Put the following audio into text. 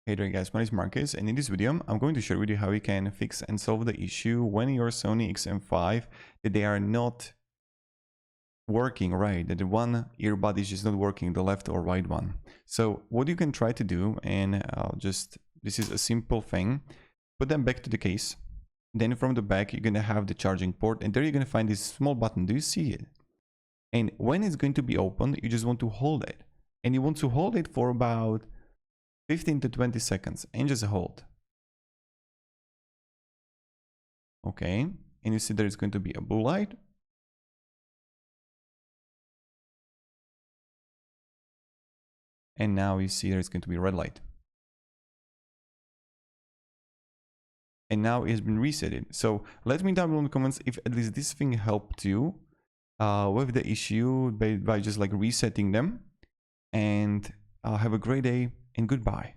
Hey there guys, my name is Marcus, and in this video I'm going to share with you how you can fix and solve the issue when your Sony XM5 that they are not working right, that the one earbud is just not working, the left or right one. So what you can try to do, and this is a simple thing, put them back to the case. Then from the back you're going to have the charging port, and there you're going to find this small button. Do you see it? And when it's going to be opened, you just want to hold it, and you want to hold it for about 15 to 20 seconds and just hold. Okay, and you see there is going to be a blue light. And now you see there's going to be a red light. And now it has been resetted. So let me down below in the comments if at least this thing helped you with the issue by just like resetting them. And have a great day and goodbye.